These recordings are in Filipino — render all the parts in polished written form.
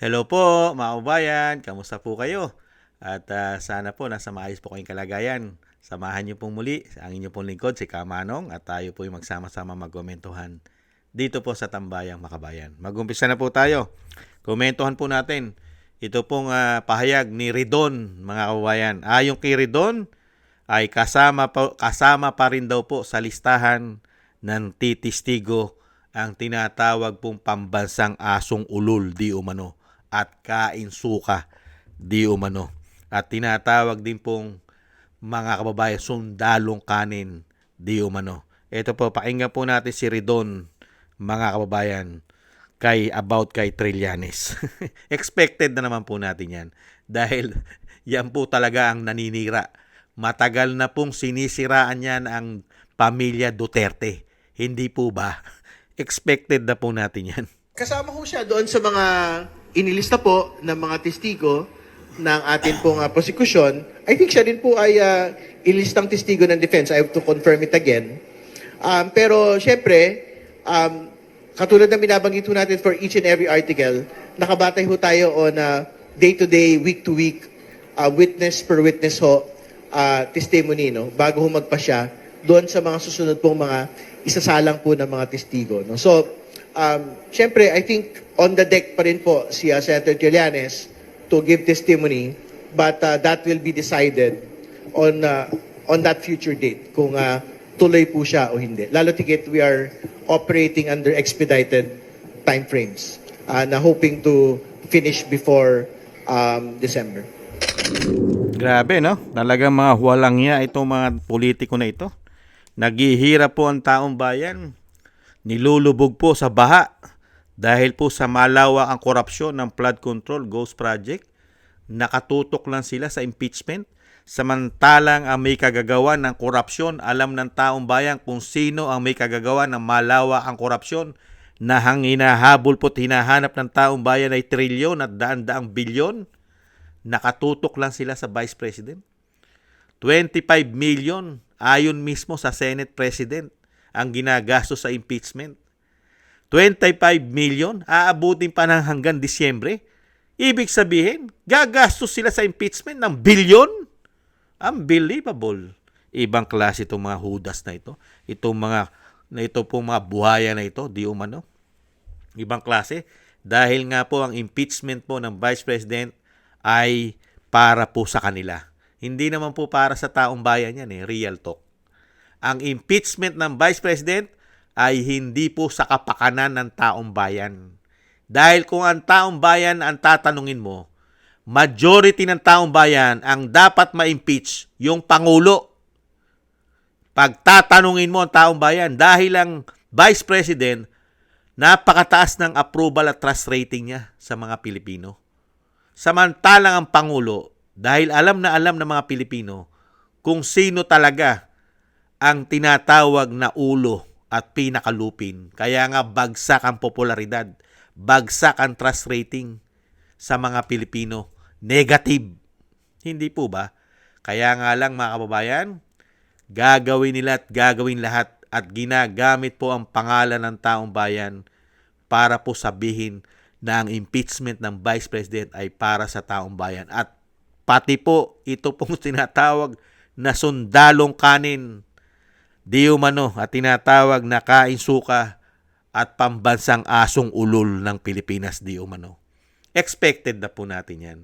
Hello po, mga kabayan. Kamusta po kayo? At sana po nasa maayos po kayong kalagayan. Samahan niyo pong muli ang inyong pong lingkod, si Kamanong, at tayo po ay magsama-sama magkomentuhan dito po sa Tambayang Makabayan. Mag-umpisa na po tayo. Komentuhan po natin. Ito pong pahayag ni Ridon, mga kabayan. Ayon kay Ridon, ay kasama pa rin daw po sa listahan ng titistigo ang tinatawag pong pambansang asong ulol di umano at kain suka di umano. At tinatawag din pong mga kababayan sundalong kanin di umano. Ito po, pakinggan po natin si Ridon, mga kababayan, kay Trillanes. Expected na naman po natin yan. Dahil yan po talaga ang naninira. Matagal na pong sinisiraan yan ang pamilya Duterte. Hindi po ba? Expected na po natin yan. Kasama ho siya doon sa mga inilista po ng mga testigo ng atin pong prosecution. I think siya din po ay ilistang testigo ng defense. I have to confirm it again. Pero syempre, katulad ng binabanggit ho natin for each and every article, nakabatay ho tayo on day-to-day, week-to-week, witness per witness ho, testimony, no? Bago ho magpasya doon sa mga susunod pong mga isasalang po ng mga testigo. No? So, syempre, I think on the deck pa rin po si Senator Trillanes to give testimony, but that will be decided on that future date kung tuloy po siya o hindi. Lalo tigit, we are operating under expedited time frames na hoping to finish before December. Grabe, no? Talagang mga huwalangya itong mga politiko na ito. Naghihirap po ang taong bayan. Nilulubog po sa baha dahil po sa malawak ang korupsyon ng flood control ghost project. Nakatutok lang sila sa impeachment. Samantalang ang may kagagawa ng korupsyon, alam ng taong bayan kung sino ang may kagagawa ng malawak ang korupsyon na hinahabol po at hinahanap ng taong bayan ay trilyon at daan-daang bilyon. Nakatutok lang sila sa Vice President. 25 million ayon mismo sa Senate President ang ginagastos sa impeachment. 25 million aabutin pa ng hanggang Disyembre. Ibig sabihin, gagastos sila sa impeachment ng bilyon. Unbelievable. Ibang klase itong mga hudas na ito. Ito pong mga buhaya na ito, di umano. Ibang klase. Dahil nga po ang impeachment po ng Vice President ay para po sa kanila. Hindi naman po para sa taong bayan yan real talk. Ang impeachment ng Vice President ay hindi po sa kapakanan ng taong bayan. Dahil kung ang taong bayan ang tatanungin mo, majority ng taong bayan ang dapat ma-impeach yung Pangulo. Pag tatanungin mo ang taong bayan, dahil ang Vice President, napakataas ng approval at trust rating niya sa mga Pilipino. Samantalang ang Pangulo, dahil alam ng mga Pilipino kung sino talaga ang tinatawag na ulo at pinakalupin. Kaya nga bagsak ang popularidad, bagsak ang trust rating sa mga Pilipino. Negative. Hindi po ba? Kaya nga lang mga kababayan, gagawin nila at gagawin lahat at ginagamit po ang pangalan ng taong bayan para po sabihin na ang impeachment ng Vice President ay para sa taong bayan. At pati po ito pong tinatawag na sundalong kanin, di umano, at tinatawag na kain suka at pambansang asong ulol ng Pilipinas, di umano. Expected na po natin yan.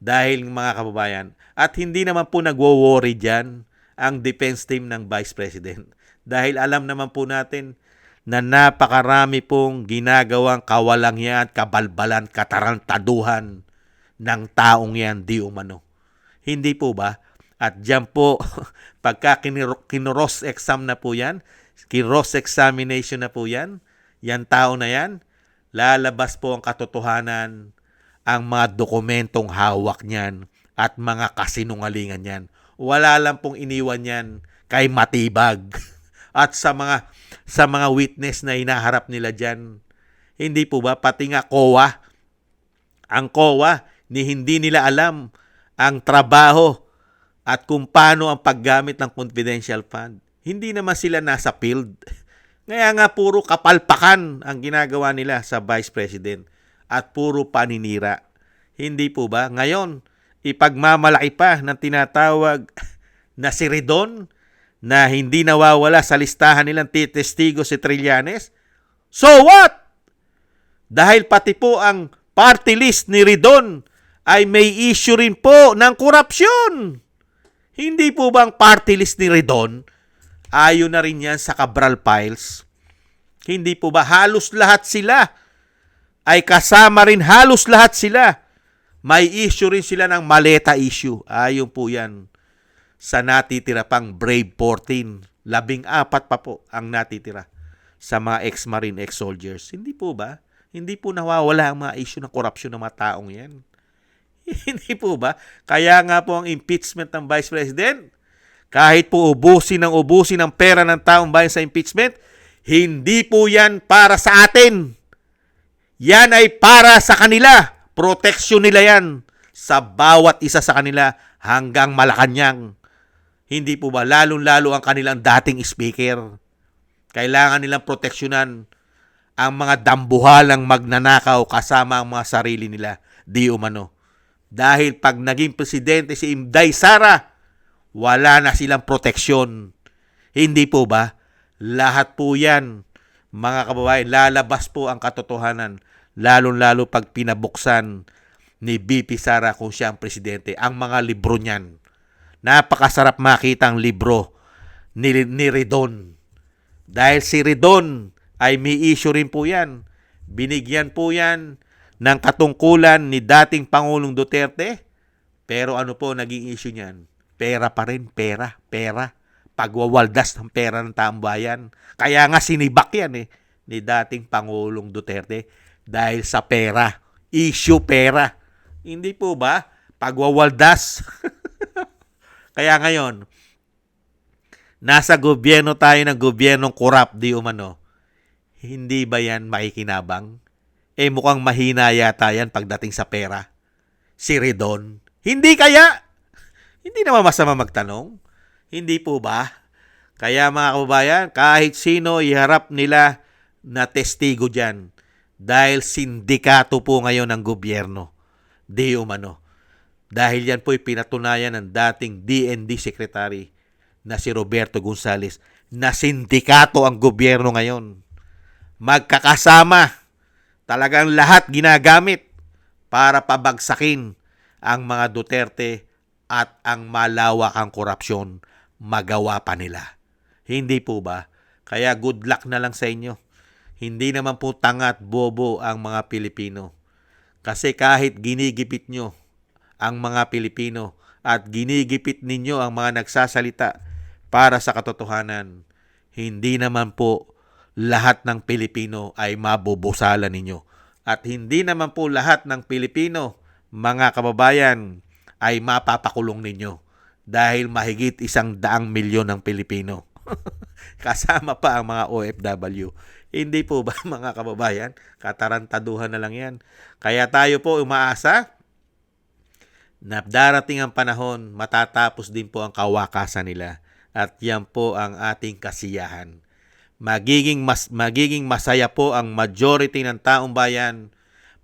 Dahil mga kababayan, at hindi naman po nagwo-worry dyan ang defense team ng Vice President. Dahil alam naman po natin na napakarami pong ginagawang kawalangyan, kabalbalan, katarantaduhan ng taong yan, di umano. Hindi po ba? At dyan po, pagka kinross exam na po yan, kinross examination na po yan, yan tao na yan, lalabas po ang katotohanan, ang mga dokumentong hawak niyan at mga kasinungalingan niyan. Wala lang pong iniwan yan kay Matibag at sa mga witness na hinaharap nila diyan. Hindi po ba pati nga COA, ang COA ni hindi nila alam ang trabaho at kung paano ang paggamit ng confidential fund. Hindi naman sila nasa field. Kaya nga puro kapalpakan ang ginagawa nila sa Vice President. at puro paninira. Hindi po ba? Ngayon, ipagmamalaki pa ng tinatawag na si Ridon na hindi nawawala sa listahan nilang testigo si Trillanes. So what? Dahil pati po ang party list ni Ridon ay may issue rin po ng korupsyon. Hindi po ba ang party list ni Ridon, ayon na rin yan sa Cabral Files? Hindi po ba halos lahat sila ay kasama rin, halos lahat sila? May issue rin sila ng maleta issue. Ayon po yan sa natitira pang Brave 14. 14 pa po ang natitira sa mga ex-marine, ex-soldiers. Hindi po ba? Hindi po nawawala ang mga issue ng korupsyon ng mga taong yan. Hindi po ba? Kaya nga po ang impeachment ng Vice President, kahit po ubusin ng pera ng taong bayan sa impeachment, hindi po yan para sa atin. Yan ay para sa kanila. Proteksyon nila yan sa bawat isa sa kanila hanggang Malacanang. Hindi po ba? Lalong-lalo ang kanilang dating speaker. Kailangan nilang proteksyonan ang mga dambuhalang magnanakaw kasama ang mga sarili nila. Di umano. Dahil pag naging presidente si Inday Sara, wala na silang proteksyon. Hindi po ba? Lahat po yan, mga kababayan, lalabas po ang katotohanan. Lalong-lalo pag pinabuksan ni BP Sara kung siya ang presidente. Ang mga libro niyan. Napakasarap makita ang libro ni Ridon. Dahil si Ridon ay may issue rin po yan. Binigyan po yan ng katungkulan ni dating Pangulong Duterte. Pero ano po naging issue niyan? Pera pa rin, pera. Pagwawaldas ng pera ng taong bayan. Kaya nga sinibak yan ni dating Pangulong Duterte dahil sa pera. Issue pera. Hindi po ba? Pagwawaldas. Kaya ngayon, nasa gobyerno tayo ng gobyernong korap, di umano. Hindi ba yan makikinabang? Mukhang mahina yata yan pagdating sa pera. Si Ridon. Hindi kaya? Hindi naman masama magtanong. Hindi po ba? Kaya mga kababayan, kahit sino iharap nila na testigo dyan. Dahil sindikato po ngayon ng gobyerno. Di umano. Dahil yan po'y pinatunayan ng dating DND Secretary na si Roberto Gonzales na sindikato ang gobyerno ngayon. Magkakasama. Talagang lahat ginagamit para pabagsakin ang mga Duterte at ang malawakang korupsyon magawa pa nila. Hindi po ba? Kaya good luck na lang sa inyo. Hindi naman po tanga at bobo ang mga Pilipino. Kasi kahit ginigipit nyo ang mga Pilipino at ginigipit ninyo ang mga nagsasalita para sa katotohanan, hindi naman po lahat ng Pilipino ay mabubusalan ninyo. At hindi naman po lahat ng Pilipino, mga kababayan, ay mapapakulong ninyo. Dahil mahigit 100 milyon ng Pilipino. Kasama pa ang mga OFW. Hindi po ba mga kababayan? Katarantaduhan na lang yan. Kaya tayo po umaasa na darating ang panahon, matatapos din po ang kawakasan nila. At yan po ang ating kasiyahan. Magiging masaya po ang majority ng taong bayan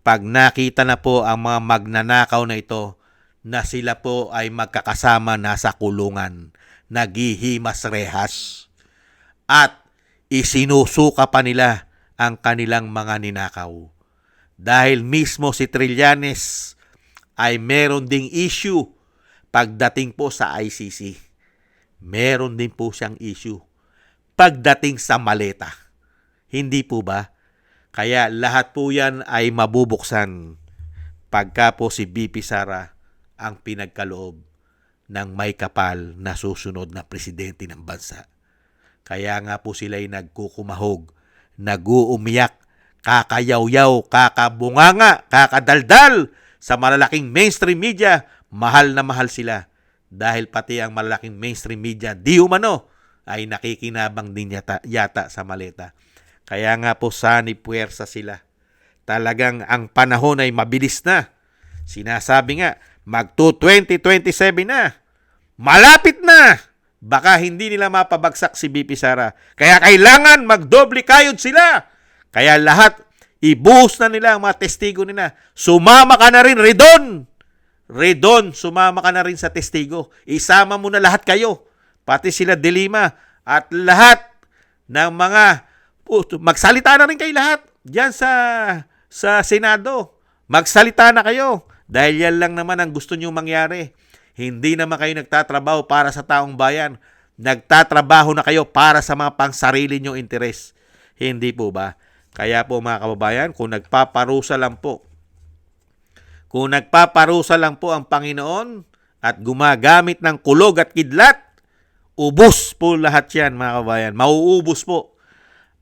pag nakita na po ang mga magnanakaw na ito na sila po ay magkakasama nasa kulungan, naghihimas rehas, at isinusuka pa nila ang kanilang mga ninakaw. Dahil mismo si Trillanes ay meron ding issue pagdating po sa ICC. Meron din po siyang issue pagdating sa maleta. Hindi po ba? Kaya lahat po yan ay mabubuksan pagka po si BP Sara ang pinagkaloob ng may kapal na susunod na presidente ng bansa. Kaya nga po sila ay nagkukumahog, naguumiyak, kakayawyaw, kakabunganga, kakadaldal sa malalaking mainstream media. Mahal na mahal sila dahil pati ang malalaking mainstream media di umano ay nakikinabang din yata sa maleta. Kaya nga po sani puwersa sila. Talagang ang panahon ay mabilis na. Sinasabi nga, magto-2027 na. Malapit na! Baka hindi nila mapabagsak si BP Sara. Kaya kailangan magdoble kayod sila. Kaya lahat Ibuhos na nila ang mga testigo nila. Sumama ka na rin, Redon! Redon, sumama ka na rin sa testigo. Isama mo na lahat kayo. Pati sila De Lima at lahat ng mga magsalita na rin kayo lahat diyan sa Senado. Magsalita na kayo dahil yan lang naman ang gusto niyo mangyari. Hindi naman kayo nagtatrabaho para sa taong bayan. Nagtatrabaho na kayo para sa mga pangsarili niyong interes. Hindi po ba? Kaya po mga kababayan, kung nagpaparusa lang po ang Panginoon at gumagamit ng kulog at kidlat, ubos po lahat yan mga kababayan. Mauubos po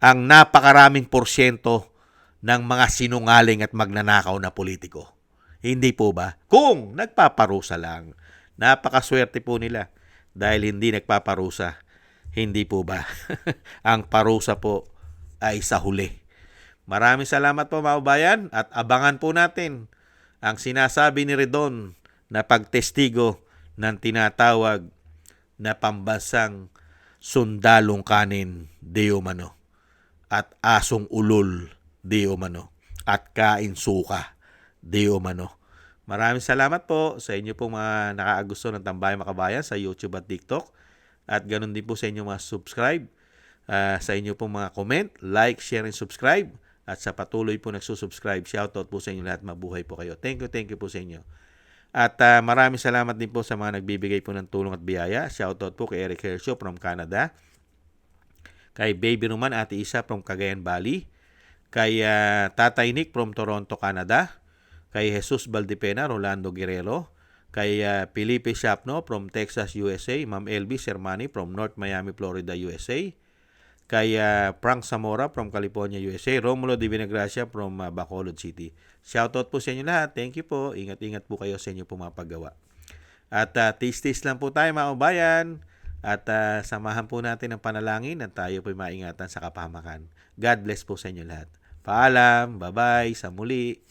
ang napakaraming porsyento ng mga sinungaling at magnanakaw na politiko. Hindi po ba? Kung nagpaparusa lang. Napakaswerte po nila dahil hindi nagpaparusa. Hindi po ba? Ang parusa po ay sa huli. Maraming salamat po mga kababayan at abangan po natin ang sinasabi ni Redon na pagtestigo ng tinatawag na pambansang sundalong kanin di umano at asong ulol di umano at kain suka di umano. Maraming salamat po sa inyo pong mga nakaagusto ng Tambayang Makabayan sa YouTube at TikTok at ganoon din po sa inyo mga subscribe, sa inyo pong mga comment, like, share, and subscribe. At sa patuloy po nagsusubscribe, shoutout po sa inyo lahat. Mabuhay po kayo. Thank you po sa inyo. At maraming salamat din po sa mga nagbibigay po ng tulong at biyaya. Shoutout po kay Eric Hercio from Canada. Kay Baby Roman, Ate Isa from Cagayan Valley. Kay Tatay Nick from Toronto, Canada. Kay Jesus Valdepena, Rolando Guerrero. Kay Felipe Shapno from Texas, USA. Ma'am Elby Sermani from North Miami, Florida, USA. Kay Frank Zamora from California, USA. Romulo de Vinagracia from Bacolod City. Shoutout po sa inyo lahat. Thank you po. Ingat-ingat po kayo sa inyo pumapagawa. At tis-tis lang po tayo mga kabayan. At samahan po natin ang panalangin at tayo po maingatan sa kapahamakan. God bless po sa inyo lahat. Paalam. Bye-bye. Sa muli.